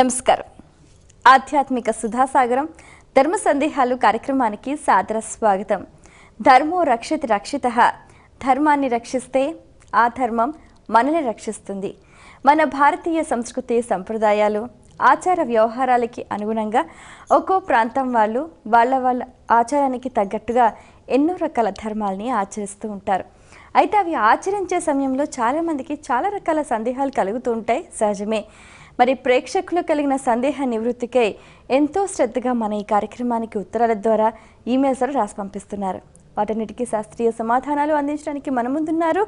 నమస్కారం. ఆధ్యాత్మిక సుధాసాగరం ధర్మ సందేహాలు కార్యక్రమానికి సాదర స్వాగతం. ధర్మో రక్షతి రక్షితః. ధర్మాన్ని రక్షిస్తే ఆ ధర్మం మనల్ని రక్షిస్తుంది. మన భారతీయ సంస్కృతి సంప్రదాయాలు ఆచార వ్యవహారాలకి అనుగుణంగా ఒక్కో ప్రాంతం వాళ్ళు వాళ్ళ ఆచారానికి తగ్గట్టుగా ఎన్నో రకాల ధర్మాలని ఆచరిస్తూ ఉంటారు. అయితే అవి ఆచరించే సమయంలో చాలామందికి చాలా రకాల సందేహాలు కలుగుతూ ఉంటాయి, సహజమే. మరి ప్రేక్షకులు కలిగిన సందేహ నివృత్తికై ఎంతో శ్రద్ధగా మన ఈ కార్యక్రమానికి ఉత్తరాల ద్వారా ఈమెయిల్స్ ద్వారా రాసి పంపిస్తున్నారు. వాటన్నిటికీ శాస్త్రీయ సమాధానాలు అందించడానికి మన ముందున్నారు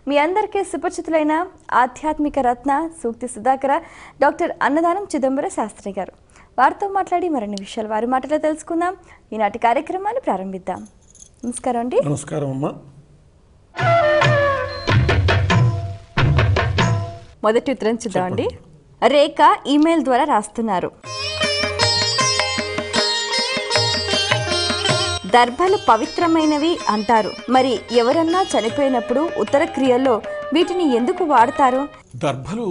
మీ అందరికీ సుపరిచితులైన ఆధ్యాత్మిక రత్న సూక్తి సుధాకర డాక్టర్ అన్నదానం చిదంబర శాస్త్రి గారు. వారితో మాట్లాడి మరిన్ని విషయాలు వారి మాటలో తెలుసుకుందాం. ఈనాటి కార్యక్రమాన్ని ప్రారంభిద్దాం. నమస్కారం అండి. నమస్కారం అమ్మా. మొదటి ఉత్తరం చూద్దామండి. రేఖ ఈమెయిల్ ద్వారా రాస్తున్నారు. దర్భలు పవిత్రమైనవి అంటారు, మరి ఎవరన్నా చనిపోయినప్పుడు ఉత్తర క్రియల్లో వీటిని ఎందుకు వాడతారు? దర్భలు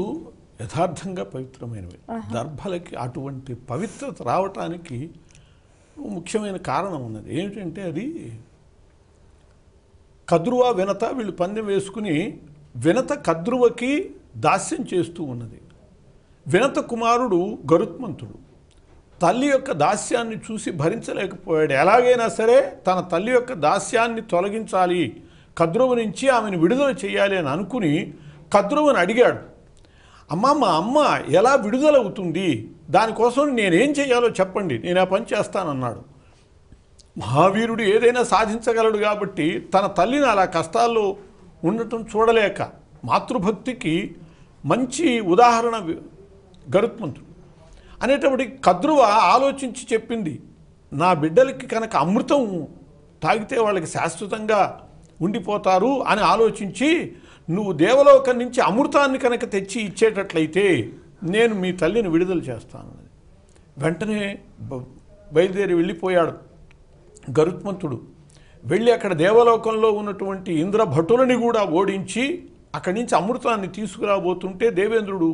యథార్థంగా పవిత్రమైనవి. దర్భలకి అటువంటి పవిత్రత రావటానికి ముఖ్యమైన కారణం ఉన్నది. ఏమిటంటే అది కద్రువ వినత వీళ్ళు పందెం వేసుకుని వినత కద్రువకి దాస్యం చేస్తూ ఉన్నది. వినత కుమారుడు గరుత్మంతుడు తల్లి యొక్క దాస్యాన్ని చూసి భరించలేకపోయాడు. ఎలాగైనా సరే తన తల్లి యొక్క దాస్యాన్ని తొలగించాలి, కద్రువ నుంచి ఆమెను విడుదల చేయాలి అని అనుకుని కద్రువని అడిగాడు, అమ్మ మా అమ్మ ఎలా విడుదలవుతుంది, దానికోసం నేనేం చేయాలో చెప్పండి, నేను ఆ పని చేస్తానన్నాడు. మహావీరుడు ఏదైనా సాధించగలడు కాబట్టి తన తల్లిని అలా కష్టాల్లో ఉండటం చూడలేక మాతృభక్తికి మంచి ఉదాహరణ గరుత్మంతుడు. అనేటప్పటికి కద్రువ ఆలోచించి చెప్పింది, నా బిడ్డలకి కనుక అమృతం తాగితే వాళ్ళకి శాశ్వతంగా ఉండిపోతారు అని ఆలోచించి నువ్వు దేవలోకం నుంచి అమృతాన్ని కనుక తెచ్చి ఇచ్చేటట్లయితే నేను మీ తల్లిని విడుదల చేస్తాను. వెంటనే బయలుదేరి వెళ్ళిపోయాడు గరుత్మంతుడు. వెళ్ళి అక్కడ దేవలోకంలో ఉన్నటువంటి ఇంద్రభటులని కూడా ఓడించి అక్కడి నుంచి అమృతాన్ని తీసుకురాబోతుంటే దేవేంద్రుడు,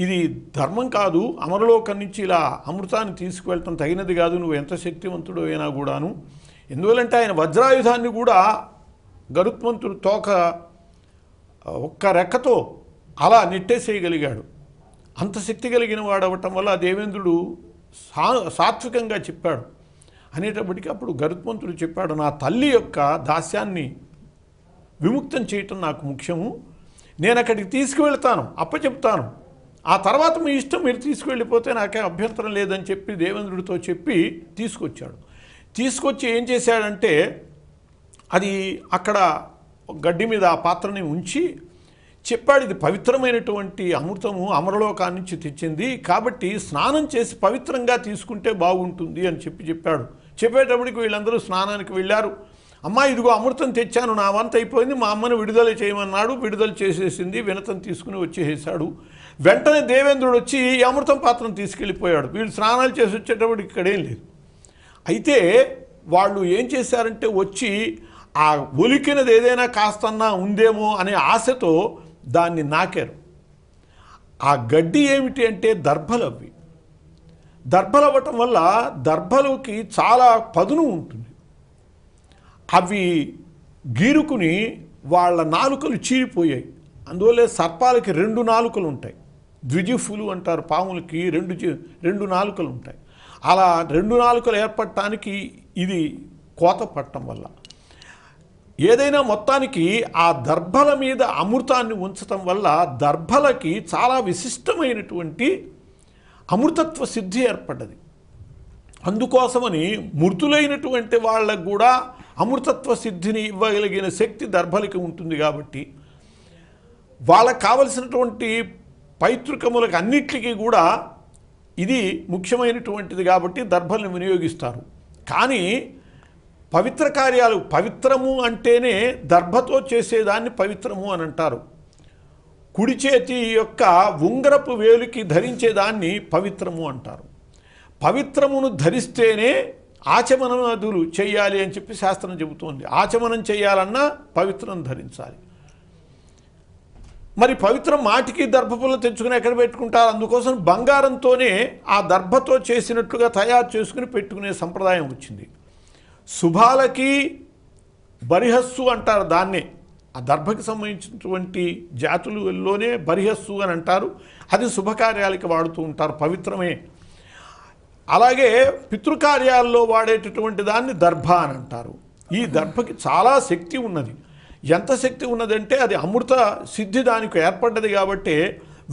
ఇది ధర్మం కాదు, అమరలోకం నుంచి ఇలా అమృతాన్ని తీసుకువెళ్ళటం తగినది కాదు, నువ్వు ఎంత శక్తివంతుడు అయినా కూడాను. ఎందువల్లంటే ఆయన వజ్రాయుధాన్ని కూడా గరుత్మంతుడు తోక ఒక్క రెక్కతో అలా నెట్టేసేయగలిగాడు. అంత శక్తి కలిగిన వాడు అవ్వటం వల్ల దేవేంద్రుడు సాత్వికంగా చెప్పాడు. అనేటప్పటికీ అప్పుడు గరుత్మంతుడు చెప్పాడు, నా తల్లి యొక్క దాస్యాన్ని విముక్తం చేయటం నాకు ముఖ్యము, నేను అక్కడికి తీసుకువెళ్తాను, అప్పచెప్తాను, ఆ తర్వాత మీ ఇష్టం, మీరు తీసుకువెళ్ళిపోతే నాకే అభ్యంతరం లేదని చెప్పి దేవేంద్రుడితో చెప్పి తీసుకొచ్చాడు. తీసుకొచ్చి ఏం చేశాడంటే అది అక్కడ గడ్డి మీద ఆ పాత్రని ఉంచి చెప్పాడు, ఇది పవిత్రమైనటువంటి అమృతము అమరలోకాన్ని నుంచి తెచ్చింది, కాబట్టి స్నానం చేసి పవిత్రంగా తీసుకుంటే బాగుంటుంది అని చెప్పాడు. చెప్పేటప్పటికి వీళ్ళందరూ స్నానానికి వెళ్ళారు. అమ్మ ఇదిగో అమృతం తెచ్చాను, నా వంత అయిపోయింది, మా అమ్మను విడుదల చేయమన్నాడు. విడుదల చేసేసింది, వినతం తీసుకుని వచ్చేసాడు. వెంటనే దేవేంద్రుడు వచ్చి ఈ అమృతం పాత్రను తీసుకెళ్ళిపోయాడు. వీళ్ళు స్నానాలు చేసి వచ్చేటప్పటికి ఇక్కడేం లేదు. అయితే వాళ్ళు ఏం చేశారంటే వచ్చి ఆ ఒలికినది ఏదైనా కాస్తన్నా ఉందేమో అనే ఆశతో దాన్ని నాకారు. ఆ గడ్డి ఏమిటి అంటే దర్భలు. అవి దర్భలు అవ్వటం వల్ల దర్భలకి చాలా పదును ఉంటుంది. అవి గీరుకుని వాళ్ళ నాలుకలు చీరిపోయాయి. అందువల్లే సర్పాలకి 2 నాలుకలు ఉంటాయి. ద్విజిఫులు అంటారు, పాములకి 2 నాలుకలు ఉంటాయి. అలా 2 నాలుకలు ఏర్పడటానికి ఇది కోత పట్టడం వల్ల. ఏదైనా మొత్తానికి ఆ దర్భల మీద అమృతాన్ని ఉంచటం వల్ల దర్భలకి చాలా విశిష్టమైనటువంటి అమృతత్వ సిద్ధి ఏర్పడ్డది. అందుకోసమని మృతులైనటువంటి వాళ్ళకు కూడా అమృతత్వ సిద్ధిని ఇవ్వగలిగిన శక్తి దర్భలకి ఉంటుంది. కాబట్టి వాళ్ళకు కావలసినటువంటి పైతృకములకు అన్నిటికీ కూడా ఇది ముఖ్యమైనటువంటిది కాబట్టి దర్భల్ని వినియోగిస్తారు. కానీ పవిత్ర కార్యాలు, పవిత్రము అంటేనే దర్భతో చేసేదాన్ని పవిత్రము అని అంటారు. కుడి చేతి యొక్క ఉంగరపు వేలుకి ధరించేదాన్ని పవిత్రము అంటారు. పవిత్రమును ధరిస్తేనే ఆచమనాదులు చేయాలి అని చెప్పి శాస్త్రం చెబుతోంది. ఆచమనం చేయాలన్నా పవిత్రం ధరించాలి. మరి పవిత్రం మాటికి దర్భపుల్ల తెచ్చుకుని ఎక్కడ పెట్టుకుంటారు? అందుకోసం బంగారంతోనే ఆ దర్భతో చేసినట్లుగా తయారు చేసుకుని పెట్టుకునే సంప్రదాయం వచ్చింది. శుభాలకి బరిహస్సు అంటారు దాన్నే. ఆ దర్భకి సంబంధించినటువంటి జాతులలోనే బరిహస్సు అని అంటారు. అది శుభకార్యాలకి వాడుతూ ఉంటారు, పవిత్రమే. అలాగే పితృకార్యాల్లో వాడేటటువంటి దాన్ని దర్భ అని అంటారు. ఈ దర్భకి చాలా శక్తి ఉన్నది. ఎంత శక్తి ఉన్నదంటే అది అమృత సిద్ధి దానికి ఏర్పడ్డది కాబట్టి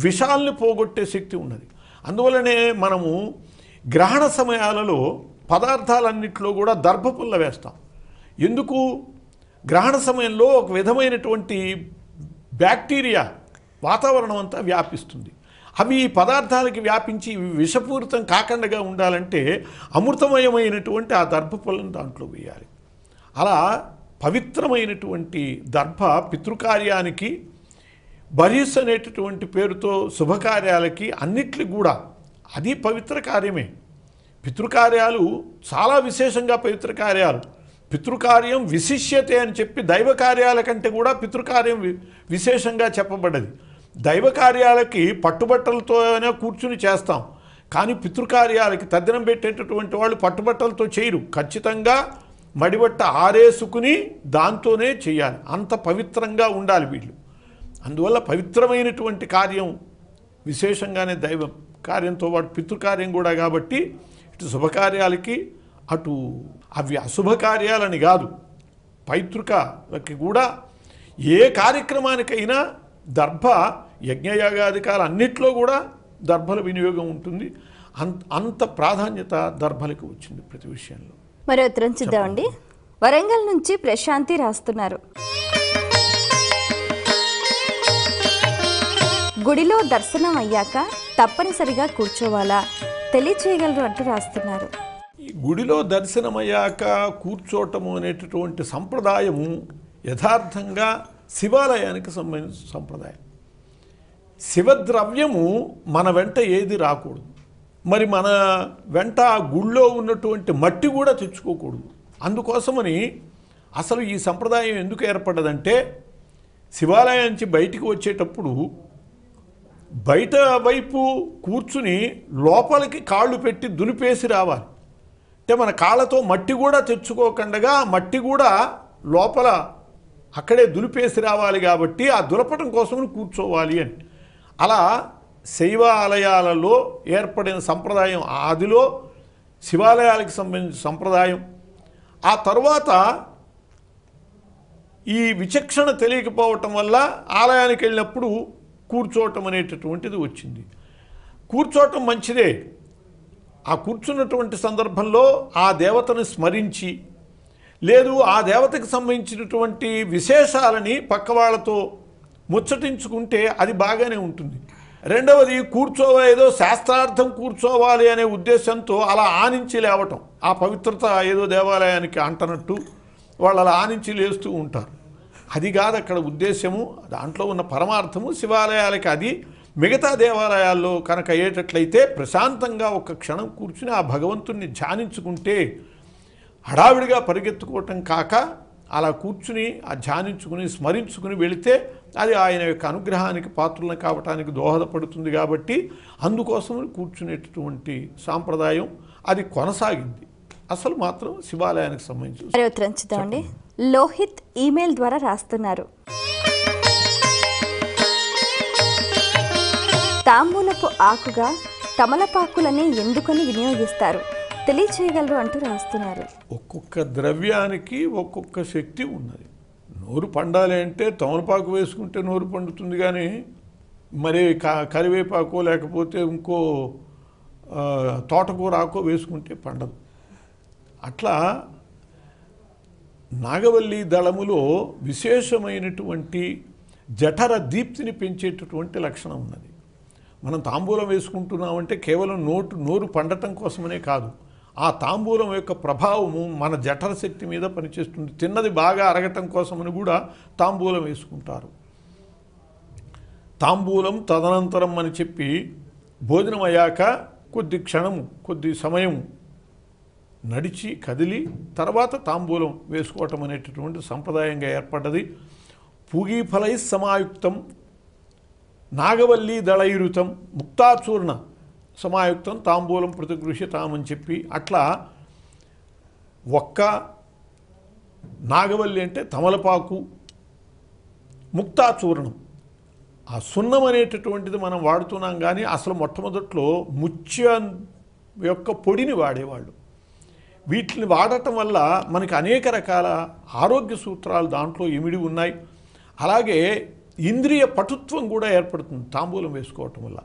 విషాల్ని పోగొట్టే శక్తి ఉన్నది. అందువల్లనే మనము గ్రహణ సమయాలలో పదార్థాలన్నింటిలో కూడా దర్భపుల్ల వేస్తాం. ఎందుకు? గ్రహణ సమయంలో ఒక విధమైనటువంటి బ్యాక్టీరియా వాతావరణం అంతా వ్యాపిస్తుంది. అవి ఈ పదార్థాలకి వ్యాపించి విషపూరితం కాకుండా ఉండాలంటే అమృతమయమైనటువంటి ఆ దర్భపుల్లను దాంట్లో వేయాలి. అలా పవిత్రమైనటువంటి దర్భ పితృకార్యానికి, బరీస్ అనేటటువంటి పేరుతో శుభకార్యాలకి అన్నిటికి కూడా అది పవిత్ర కార్యమే. పితృకార్యాలు చాలా విశేషంగా పవిత్ర కార్యాలు. పితృకార్యం విశిష్యతే అని చెప్పి దైవ కార్యాల కంటే కూడా పితృకార్యం విశేషంగా చెప్పబడ్డది. దైవ కార్యాలకి పట్టుబట్టలతోనే కూర్చుని చేస్తాం, కానీ పితృకార్యాలకి తద్దినం పెట్టేటటువంటి వాళ్ళు పట్టుబట్టలతో చేయరు. ఖచ్చితంగా మడిబట్ట ఆరేసుకుని దాంతోనే చేయాలి. అంత పవిత్రంగా ఉండాలి వీళ్ళు. అందువల్ల పవిత్రమైనటువంటి కార్యం విశేషంగానే దైవ కార్యంతో పాటు పితృకార్యం కూడా కాబట్టి ఇటు శుభకార్యాలకి అటు అవి అశుభకార్యాలని కాదు, పైతృకలకి కూడా ఏ కార్యక్రమానికైనా దర్భ యజ్ఞయాగాధికాలు అన్నిట్లో కూడా దర్భల వినియోగం ఉంటుంది. అంత ప్రాధాన్యత దర్భలకు వచ్చింది ప్రతి విషయంలో. మరో ఉత్తరం చూద్దామండి. వరంగల్ నుంచి ప్రశాంతి రాస్తున్నారు. గుడిలో దర్శనం అయ్యాక తప్పనిసరిగా కూర్చోవాలా తెలియచేయగలరు అంటూ రాస్తున్నారు. ఈ గుడిలో దర్శనమయ్యాక కూర్చోటము అనేటటువంటి సంప్రదాయము యథార్థంగా శివాలయానికి సంబంధించిన సంప్రదాయం. శివద్రవ్యము మన వెంట ఏది రాకూడదు. మరి మన వెంట గుళ్ళో ఉన్నటువంటి మట్టి కూడా తెచ్చుకోకూడదు. అందుకోసమని అసలు ఈ సంప్రదాయం ఎందుకు ఏర్పడ్డదంటే, శివాలయం నుంచి బయటికి వచ్చేటప్పుడు బయట వైపు కూర్చుని లోపలికి కాళ్ళు పెట్టి దులిపేసి రావాలి. అంటే మన కాళ్ళతో మట్టి కూడా తెచ్చుకోకుండా మట్టి కూడా లోపల అక్కడే దులిపేసి రావాలి. కాబట్టి ఆ దులపటం కోసం కూర్చోవాలి అని అలా శైవాలయాలలో ఏర్పడిన సంప్రదాయం. ఆదిలో శివాలయాలకు సంబంధించిన సంప్రదాయం. ఆ తర్వాత ఈ విచక్షణ తెలియకపోవటం వల్ల ఆలయానికి వెళ్ళినప్పుడు కూర్చోవటం అనేటటువంటిది వచ్చింది. కూర్చోవటం మంచిదే. ఆ కూర్చున్నటువంటి సందర్భంలో ఆ దేవతను స్మరించి, లేదు ఆ దేవతకు సంబంధించినటువంటి విశేషాలని పక్క వాళ్ళతో ముచ్చటించుకుంటే అది బాగానే ఉంటుంది. రెండవది, ఏదో శాస్త్రార్థం కూర్చోవాలి అనే ఉద్దేశంతో అలా ఆనించి లేవటం, ఆ పవిత్రత ఏదో దేవాలయానికి అంటనట్టు వాళ్ళు అలా ఆనించి లేస్తూ ఉంటారు. అది కాదు అక్కడ ఉద్దేశము, దాంట్లో ఉన్న పరమార్థము. శివాలయాలకి అది. మిగతా దేవాలయాల్లో కనుక అయ్యేటట్లయితే ప్రశాంతంగా ఒక క్షణం కూర్చుని ఆ భగవంతుణ్ణి ధ్యానించుకుంటే, హడావిడిగా పరిగెత్తుకోవటం కాక అలా కూర్చుని ఆ ధ్యానించుకుని స్మరించుకుని వెళితే అది ఆయన యొక్క అనుగ్రహానికి పాత్రలను కావటానికి దోహదపడుతుంది. కాబట్టి అందుకోసం కూర్చునేటటువంటి సాంప్రదాయం అది కొనసాగింది. అసలు మాత్రం శివాలయానికి సంబంధించి. లోహిత్ ఈమెయిల్ ద్వారా రాస్తున్నారు. తాంబూలపు ఆకుగా తమలపాకులని ఎందుకని వినియోగిస్తారు తెలియచేయగలరు అంటూ రాస్తున్నారు. ఒక్కొక్క ద్రవ్యానికి ఒక్కొక్క శక్తి ఉన్నది. నోరు పండాలి అంటే తమలపాకు వేసుకుంటే నోరు పండుతుంది, కానీ మరి కరివేపాకో లేకపోతే ఇంకో తోటకూర ఆకో వేసుకుంటే పండదు. అట్లా నాగవల్లి దళములో విశేషమైనటువంటి జఠర దీప్తిని పెంచేటటువంటి లక్షణం ఉన్నది. మనం తాంబూలం వేసుకుంటున్నామంటే కేవలం నోరు పండటం కోసమనే కాదు, ఆ తాంబూలం యొక్క ప్రభావము మన జఠర శక్తి మీద పనిచేస్తుంది. తిన్నది బాగా అరగటం కోసమని కూడా తాంబూలం వేసుకుంటారు. తాంబూలం తదనంతరం అని చెప్పి భోజనం అయ్యాక కొద్ది సమయం నడిచి కదిలి తర్వాత తాంబూలం వేసుకోవటం అనేటటువంటి సంప్రదాయంగా ఏర్పడ్డది. పూగీఫలై సమాయుక్తం నాగవల్లి దళైరుతం ముక్తాచూర్ణ సమాయుక్తం తాంబూలం ప్రతిగృహ్యతామని చెప్పి అట్లా ఒక్క నాగవల్లి అంటే తమలపాకు, ముక్తాచూర్ణం, ఆ సున్నం అనేటటువంటిది మనం వాడుతున్నాం. కానీ అసలు మొట్టమొదట్లో ముత్యం యొక్క పొడిని వాడేవాళ్ళు. వీటిని వాడటం వల్ల మనకి అనేక రకాల ఆరోగ్య సూత్రాలు దాంట్లో ఇమిడి ఉన్నాయి. అలాగే ఇంద్రియ పటుత్వం కూడా ఏర్పడుతుంది తాంబూలం వేసుకోవటం వల్ల.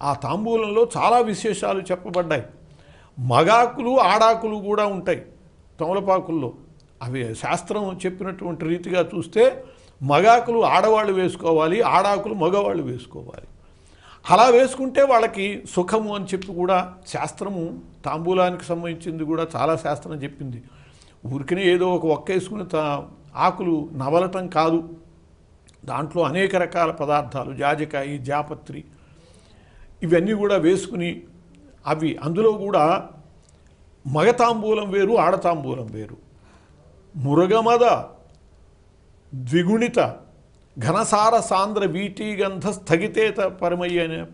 ఆ తాంబూలంలో చాలా విశేషాలు చెప్పబడ్డాయి. మగాకులు ఆడాకులు కూడా ఉంటాయి తమలపాకుల్లో. అవి శాస్త్రం చెప్పినటువంటి రీతిగా చూస్తే మగాకులు ఆడవాళ్ళు వేసుకోవాలి, ఆడాకులు మగవాళ్ళు వేసుకోవాలి. అలా వేసుకుంటే వాళ్ళకి సుఖము అని చెప్పి కూడా శాస్త్రము తాంబూలానికి సంబంధించింది కూడా చాలా శాస్త్రం చెప్పింది. ఊరికనే ఏదో ఒక ఒక్క వేసుకుని ఆకులు నవలటం కాదు. దాంట్లో అనేక రకాల పదార్థాలు, జాజికాయ, జాపత్రి, ఇవన్నీ కూడా వేసుకుని అవి అందులో కూడా మగ తాంబూలం వేరు, ఆడతాంబూలం వేరు. మురగమద ద్విగుణిత ఘనసార సాంద్ర వీటీగంధ స్థగితేత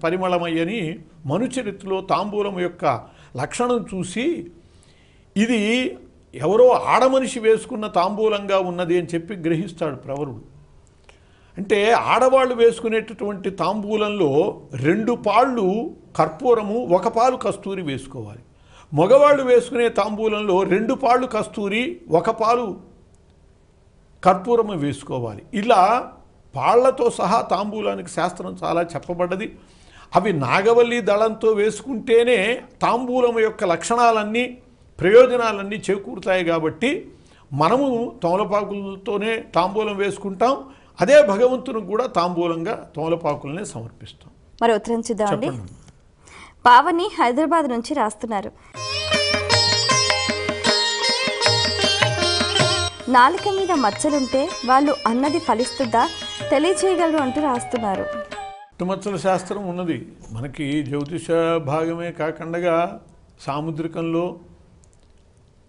పరిమళమయ్యని మనుచరిత్రలో తాంబూలం యొక్క లక్షణం చూసి ఇది ఎవరో ఆడమనిషి వేసుకున్న తాంబూలంగా ఉన్నది అని చెప్పి గ్రహిస్తాడు ప్రవరుడు. అంటే ఆడవాళ్ళు వేసుకునేటటువంటి తాంబూలంలో 2 పాళ్ళు కర్పూరము, 1 పాలు కస్తూరి వేసుకోవాలి. మగవాళ్ళు వేసుకునే తాంబూలంలో 2 పాళ్ళు కస్తూరి, 1 పాలు కర్పూరము వేసుకోవాలి. ఇలా పాళ్లతో సహా తాంబూలానికి శాస్త్రం చాలా చెప్పబడ్డది. అవి నాగవల్లి దళంతో వేసుకుంటేనే తాంబూలం యొక్క లక్షణాలన్నీ, ప్రయోజనాలన్నీ చేకూరుతాయి. కాబట్టి మనము తమలపాకులతోనే తాంబూలం వేసుకుంటాం. అదే భగవంతునికి కూడా తాంబూలంగా తమలపాకులనే సమర్పిస్తాం. మరి ఉత్తరం చూద్దామండి. పావని హైదరాబాద్ నుంచి రాస్తున్నారు. నాలుక మీద మచ్చలుంటే వాళ్ళు అన్నది ఫలిస్తుందా తెలియచేయగలరు అంటూ రాస్తున్నారు. పుట్టుమచ్చల శాస్త్రం ఉన్నది మనకి. జ్యోతిష భాగమే కాకుండా సాముద్రికంలో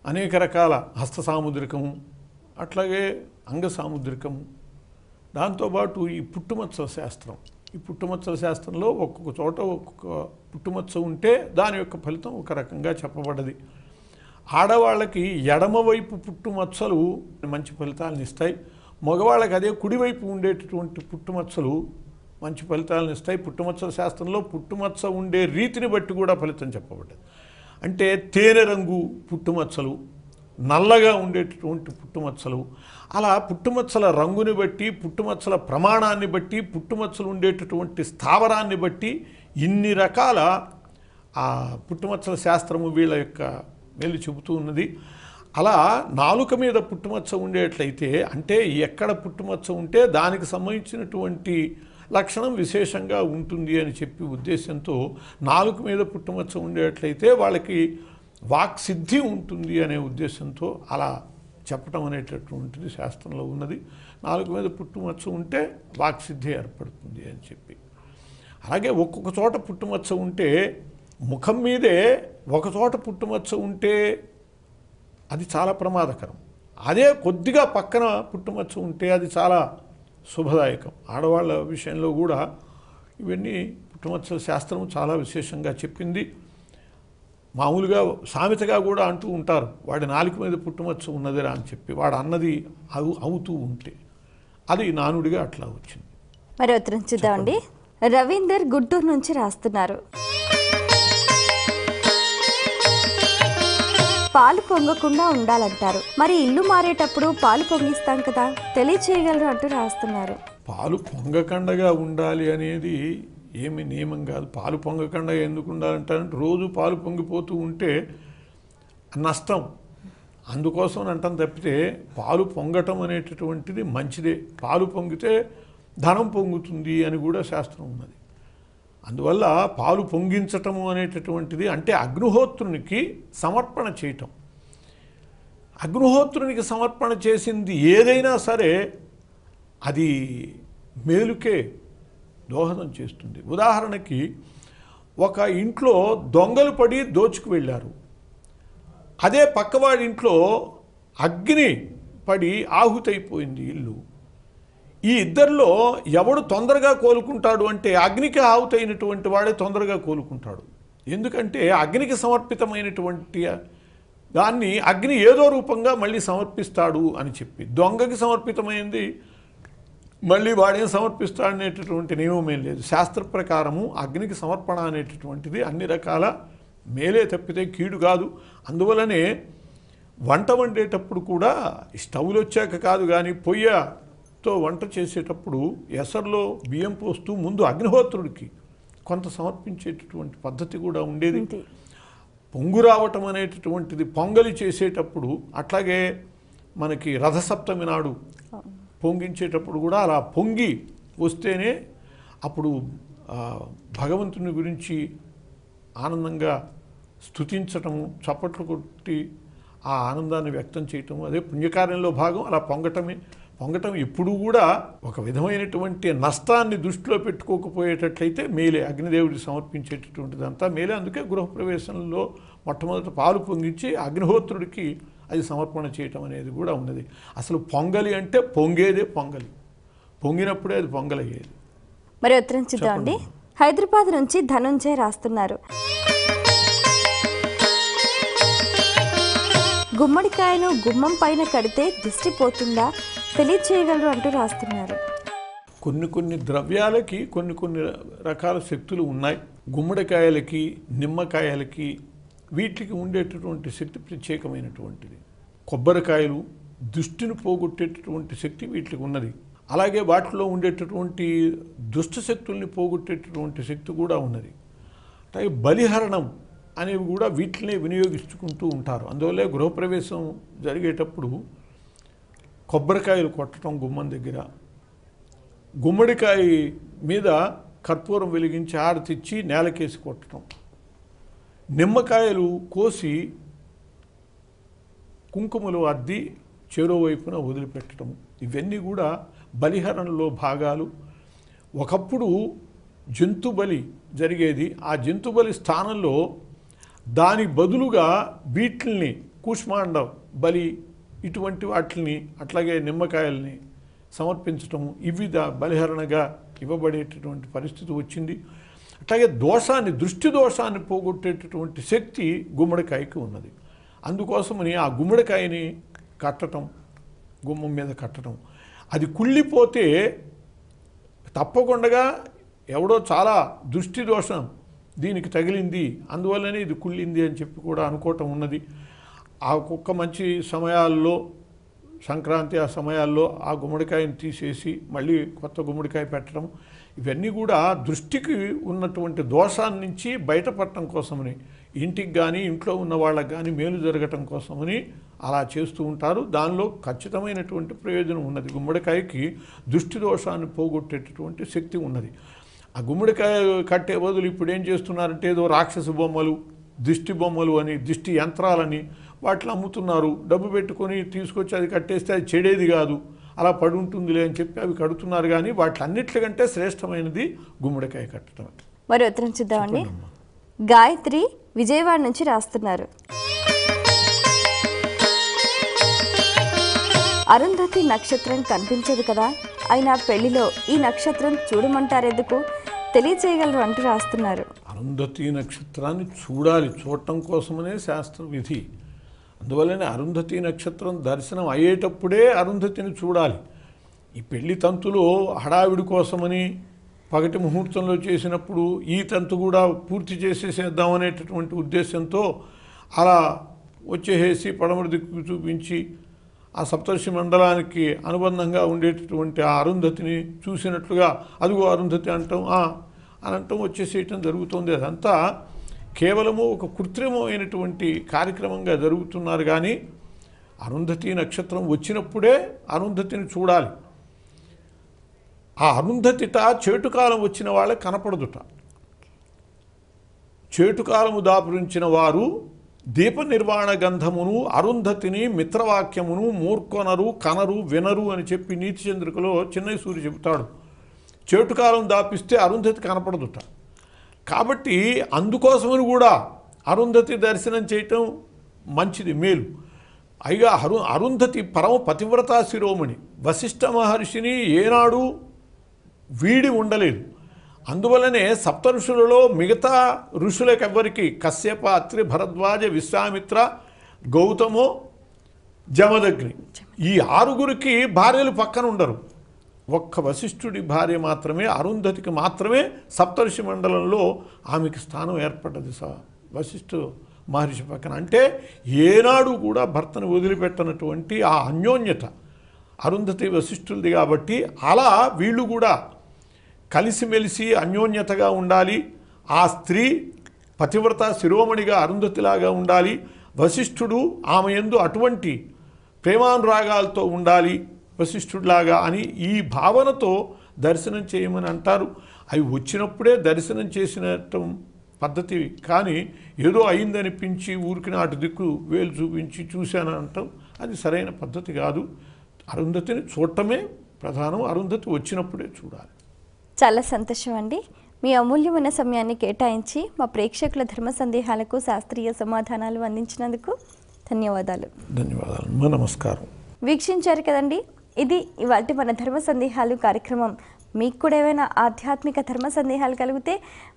అనేక రకాల హస్త సాముద్రికము, అట్లాగే అంగ సాముద్రికము, దాంతోపాటు ఈ పుట్టుమచ్చల శాస్త్రం. ఈ పుట్టుమచ్చల శాస్త్రంలో ఒక్కొక్క చోట ఒక్కొక్క పుట్టుమచ్చ ఉంటే దాని యొక్క ఫలితం ఒక రకంగా చెప్పబడ్డది. ఆడవాళ్ళకి ఎడమవైపు పుట్టుమచ్చలు మంచి ఫలితాలను ఇస్తాయి. మగవాళ్ళకి అదే కుడివైపు ఉండేటటువంటి పుట్టుమచ్చలు మంచి ఫలితాలను ఇస్తాయి. పుట్టుమచ్చల శాస్త్రంలో పుట్టుమచ్చ ఉండే రీతిని బట్టి కూడా ఫలితం చెప్పబడ్డది. అంటే తేనె రంగు పుట్టుమచ్చలు, నల్లగా ఉండేటటువంటి పుట్టుమచ్చలు, అలా పుట్టుమచ్చల రంగుని బట్టి, పుట్టుమచ్చల ప్రమాణాన్ని బట్టి, పుట్టుమచ్చలు ఉండేటటువంటి స్థావరాన్ని బట్టి ఇన్ని రకాల ఆ పుట్టుమచ్చల శాస్త్రము వీళ్ళ యొక్క వెళ్ళి చెబుతూ ఉన్నది. అలా నాలుక మీద పుట్టుమచ్చ ఉండేట్లయితే అంటే ఎక్కడ పుట్టుమచ్చ ఉంటే దానికి సంబంధించినటువంటి లక్షణం విశేషంగా ఉంటుంది అని చెప్పి ఉద్దేశంతో నాలుక మీద పుట్టుమచ్చ ఉండేట్లయితే వాళ్ళకి వాక్సిద్ధి ఉంటుంది అనే ఉద్దేశంతో అలా చెప్పటం అనేటటువంటిది శాస్త్రంలో ఉన్నది. నాలుక మీద పుట్టుమచ్చ ఉంటే వాక్సిద్ధి ఏర్పడుతుంది అని చెప్పి. అలాగే ఒక్కొక్క చోట పుట్టుమచ్చ ఉంటే, ముఖం మీదే ఒక చోట పుట్టుమచ్చ ఉంటే అది చాలా ప్రమాదకరం. అదే కొద్దిగా పక్కన పుట్టుమచ్చ ఉంటే అది చాలా శుభదాయకం. ఆడవాళ్ళ విషయంలో కూడా ఇవన్నీ పుట్టుమచ్చల శాస్త్రం చాలా విశేషంగా చెప్పింది. మామూలుగా సామెతగా కూడా అంటూ ఉంటారు, వాడి నాలుక మీద పుట్టుమచ్చ ఉన్నదిరా అని చెప్పి. వాడు అన్నది అవుతూ ఉంటే అది నానుడిగా అట్లా వచ్చింది. మరి ఉత్తరం చూద్దామండి. రవీందర్ గుంటూరు నుంచి రాస్తున్నారు. పాలు పొంగకుండా ఉండాలంటారు, మరి ఇల్లు మారేటప్పుడు పాలు పొంగిస్తాం కదా, తెలియచేయగలరు అంటూ రాస్తున్నారు. పాలు పొంగకండగా ఉండాలి అనేది ఏమి నియమం కాదు. పాలు పొంగకుండా ఎందుకు ఉండాలంటారంటే రోజు పాలు పొంగిపోతూ ఉంటే నష్టం, అందుకోసం అంటాం తప్పితే పాలు పొంగటం అనేటటువంటిది మంచిదే. పాలు పొంగితే ధనం పొంగుతుంది అని కూడా శాస్త్రం ఉన్నది. అందువల్ల పాలు పొంగించటము అనేటటువంటిది అంటే అగ్నిహోత్రునికి సమర్పణ చేయటం. అగ్నిహోత్రునికి సమర్పణ చేసింది ఏదైనా సరే అది మేలుకే దోహదం చేస్తుంది. ఉదాహరణకి ఒక ఇంట్లో దొంగలు పడి దోచుకు వెళ్ళారు, అదే పక్కవాడి ఇంట్లో అగ్ని పడి ఆహుతైపోయింది ఇల్లు. ఈ ఇద్దరిలో ఎవడు తొందరగా కోలుకుంటాడు అంటే అగ్నికి ఆహుతైనటువంటి వాడే తొందరగా కోలుకుంటాడు. ఎందుకంటే అగ్నికి సమర్పితమైనటువంటి దాన్ని అగ్ని ఏదో రూపంగా మళ్ళీ సమర్పిస్తాడు అని చెప్పి, దొంగకి సమర్పితమైంది మళ్ళీ వాడేం సమర్పిస్తాడనేటటువంటి నియమం లేదు. శాస్త్ర ప్రకారము అగ్నికి సమర్పణ అనేటటువంటిది అన్ని రకాల మేలే తప్పితే కీడు కాదు. అందువలనే వంట వండేటప్పుడు కూడా స్టవ్లు వచ్చాక కాదు కానీ పొయ్యతో వంట చేసేటప్పుడు ఎసర్లో బియ్యం పోస్తూ ముందు అగ్నిహోత్రుడికి కొంత సమర్పించేటటువంటి పద్ధతి కూడా ఉండేది. పొంగు రావటం అనేటటువంటిది పొంగలి చేసేటప్పుడు, అట్లాగే మనకి రథసప్తమి నాడు పొంగించేటప్పుడు కూడా అలా పొంగి వస్తేనే అప్పుడు భగవంతుని గురించి ఆనందంగా స్తుతించటము, చప్పట్లు కొట్టి ఆ ఆనందాన్ని వ్యక్తం చేయటము అదే పుణ్యకార్యంలో భాగం. అలా పొంగటం ఎప్పుడూ కూడా ఒక విధమైనటువంటి నష్టాన్ని దృష్టిలో పెట్టుకోకపోయేటట్లయితే మేలే. అగ్నిదేవుడికి సమర్పించేటటువంటిదంతా మేలే. అందుకే గృహప్రవేశంలో మొట్టమొదట పాలు పొంగించి అగ్నిహోత్రుడికి అది సమర్పణ చేయటం అనేది కూడా ఉన్నది. అసలు పొంగలి అంటే పొంగేదే పొంగలి, పొంగినప్పుడే అది పొంగలయ్యేది. మరి ఉత్తరం చూద్దామండి. హైదరాబాద్ నుంచి ధనుంజయ్ రాస్తున్నారు. గుమ్మడికాయను గుమ్మం పైన కడితే దిష్టి పోతుందా తెలియచేయగలరు అంటూ రాస్తున్నారు. కొన్ని ద్రవ్యాలకి కొన్ని రకాల శక్తులు ఉన్నాయి. గుమ్మడికాయలకి, నిమ్మకాయలకి వీటికి ఉండేటటువంటి శక్తి ప్రత్యేకమైనటువంటిది. కొబ్బరికాయలు దుష్టిని పోగొట్టేటటువంటి శక్తి వీటికి ఉన్నది. అలాగే వాటిలో ఉండేటటువంటి దుష్ట శక్తుల్ని పోగొట్టేటటువంటి శక్తి కూడా ఉన్నది. అలాగే బలిహరణం అనేవి కూడా వీటిని వినియోగించుకుంటూ ఉంటారు. అందువల్లే గృహప్రవేశం జరిగేటప్పుడు కొబ్బరికాయలు కొట్టడం గుమ్మం దగ్గర, గుమ్మడికాయ మీద కర్పూరం వెలిగించి ఆరతిచ్చి నేలకేసి కొట్టడం, నిమ్మకాయలు కోసి కుంకుమలు అద్ది చెరో వైపున వదిలిపెట్టడం, ఇవన్నీ కూడా బలిహరణలో భాగాలు. ఒకప్పుడు జంతు బలి జరిగేది. ఆ జంతు బలి స్థానంలో దాని బదులుగా వీటిల్ని కూష్మాండ బలి ఇటువంటి వాటిని అట్లాగే నిమ్మకాయల్ని సమర్పించటము ఇవి బలిహరణగా ఇవ్వబడేటటువంటి పరిస్థితి వచ్చింది. అట్లాగే దృష్టి దోషాన్ని పోగొట్టేటటువంటి శక్తి గుమ్మడికాయకి ఉన్నది. అందుకోసమని ఆ గుమ్మడికాయని కట్టడం, గుమ్మం మీద కట్టడం, అది కుళ్ళిపోతే తప్పకుండా ఎవడో చాలా దృష్టి దోషం దీనికి తగిలింది, అందువల్లనే ఇది కుళ్ళింది అని చెప్పి కూడా అనుకోవటం ఉన్నది. ఆ ఒక్క మంచి సమయాల్లో సంక్రాంతి ఆ సమయాల్లో ఆ గుమ్మడికాయని తీసేసి మళ్ళీ కొత్త గుమ్మడికాయ పెట్టడం, ఇవన్నీ కూడా దృష్టికి ఉన్నటువంటి దోషాన్ని నుంచి బయటపడటం కోసమని, ఇంటికి కానీ ఇంట్లో ఉన్న వాళ్ళకి కానీ మేలు జరగటం కోసమని అలా చేస్తూ ఉంటారు. దానిలో ఖచ్చితమైనటువంటి ప్రయోజనం ఉన్నది. గుమ్మడికాయకి దృష్టి దోషాన్ని పోగొట్టేటటువంటి శక్తి ఉన్నది. ఆ గుమ్మడికాయ కట్టే బదులు ఇప్పుడు ఏం చేస్తున్నారంటే ఏదో రాక్షస బొమ్మలు, దిష్టి బొమ్మలు అని, దిష్టి యంత్రాలని వాటిని అమ్ముతున్నారు. డబ్బు పెట్టుకొని తీసుకొచ్చి అది కట్టేస్తే అది చెడేది కాదు, అలా పడి ఉంటుందిలే అని చెప్పి అవి కడుతున్నారు. కానీ వాటిలన్నిటికంటే శ్రేష్టమైనది గుమ్మడికాయ కట్టడం. మరి ఉత్తరం చూద్దామండి. గాయత్రి విజయవాడ నుంచి రాస్తున్నారు. అరుంధతి నక్షత్రం కనిపించదు కదా, అయినా పెళ్లిలో ఈ నక్షత్రం చూడమంటారెందుకు తెలియచేయగలరు అంటూ రాస్తున్నారు. అరుంధతి నక్షత్రాన్ని చూడాలి, చూడటం కోసమనే శాస్త్ర విధి. అందువల్లనే అరుంధతి నక్షత్రం దర్శనం అయ్యేటప్పుడే అరుంధతిని చూడాలి. ఈ పెళ్లి తంతులో హడావిడి కోసమని పగటి ముహూర్తంలో చేసినప్పుడు ఈ తంతు కూడా పూర్తి చేసేసేద్దామనేటటువంటి ఉద్దేశంతో అలా వచ్చేసి పడమర దిక్కు చూపించి ఆ సప్తర్షి మండలానికి అనుబంధంగా ఉండేటటువంటి ఆ అరుంధతిని చూసినట్లుగా అదిగో అరుంధతి అంటాం అని అంటాం వచ్చేసేయటం జరుగుతుంది. అదంతా కేవలము ఒక కృత్రిమమైనటువంటి కార్యక్రమంగా జరుగుతున్నారు. కానీ అరుంధతి నక్షత్రం వచ్చినప్పుడే అరుంధతిని చూడాలి. ఆ అరుంధతిట చేటుకాలం వచ్చిన వాళ్ళకి కనపడదుట. చేటుకాలము దాపురించిన వారు దీప నిర్వాణ గంధమును అరుంధతిని మిత్రవాక్యమును మూర్కొనరు కనరు వినరు అని చెప్పి నీతి చంద్రికలో చిన్నయ్య సూరి చెబుతాడు. చేటుకాలం దాపిస్తే అరుంధతి కనపడదుట. కాబట్టి అందుకోసమని కూడా అరుంధతి దర్శనం చేయటం మంచిది, మేలు. అయిగా అరుంధతి పరమ పతివ్రతా శిరోమణి, వశిష్ఠ మహర్షిని ఏనాడు వీడి ఉండలేదు. అందువలనే సప్త ఋషులలో మిగతా ఋషులకెవ్వరికి కశ్యప, అత్రి, భరద్వాజ, విశ్వామిత్ర, గౌతమో, జమదగ్ని ఈ 6గురికి భార్యలు పక్కన ఉండరు. ఒక్క వశిష్ఠుడి భార్య మాత్రమే, అరుంధతికి మాత్రమే సప్తర్షి మండలంలో ఆమెకి స్థానం ఏర్పడ్డది వశిష్ఠ మహర్షి పక్కన. అంటే ఏనాడు కూడా భర్తను వదిలిపెట్టనటువంటి ఆ అన్యోన్యత అరుంధతి వశిష్ఠులది. కాబట్టి అలా వీళ్ళు కూడా కలిసిమెలిసి అన్యోన్యతగా ఉండాలి. ఆ స్త్రీ పతివ్రత శిరోమణిగా అరుంధతిలాగా ఉండాలి, వశిష్ఠుడు ఆమె యందు అటువంటి ప్రేమానురాగాలతో ఉండాలి వశిష్ఠుడిలాగా అని ఈ భావనతో దర్శనం చేయమని అంటారు. అవి వచ్చినప్పుడే దర్శనం చేసినట్టు పద్ధతి, కానీ ఏదో అయిందనిపించి ఊరికి నాటి దిక్కు వేలు చూపించి చూశాను అంటాం, అది సరైన పద్ధతి కాదు. అరుంధతిని చూడటమే ప్రధానం, అరుంధతి వచ్చినప్పుడే చూడాలి. చాలా సంతోషం అండి. మీ అమూల్యమైన సమయాన్ని కేటాయించి మా ప్రేక్షకుల ధర్మ సందేహాలకు శాస్త్రీయ సమాధానాలు అందించినందుకు ధన్యవాదాలు. ధన్యవాదాలు, నమస్కారం. వీక్షించారు కదండి, ఇది ఇవాల్టి మన ధర్మ సందేహాలు కార్యక్రమం. మీకు కూడా ఏమైనా ఆధ్యాత్మిక ధర్మ సందేహాలు కలిగితే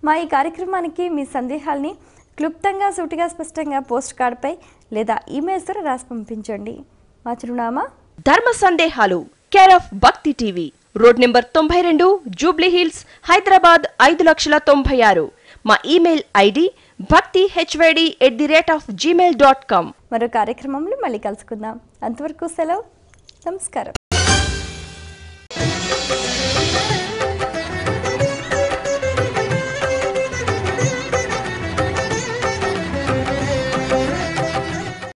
మా ఈ కార్యక్రమానికి మీ సందేహాల్ని క్లుప్తంగా, సూటిగా, స్పష్టంగా పోస్ట్ కార్డ్పై లేదా ఈమెయిల్స్ ద్వారా రాసి పంపించండి. మా చిరునామా ధర్మ సందేహాలు, కేర్ ఆఫ్ భక్తి TV, road number 92, Jubilee hills, Hyderabad 5,96,000. మా ఈమెయిల్ ఐడి bhaktihyd@gmail.com. మరో కార్యక్రమంలో మళ్ళీ కలుసుకుందాం. అంతవరకు సెలవు, నమస్కారం.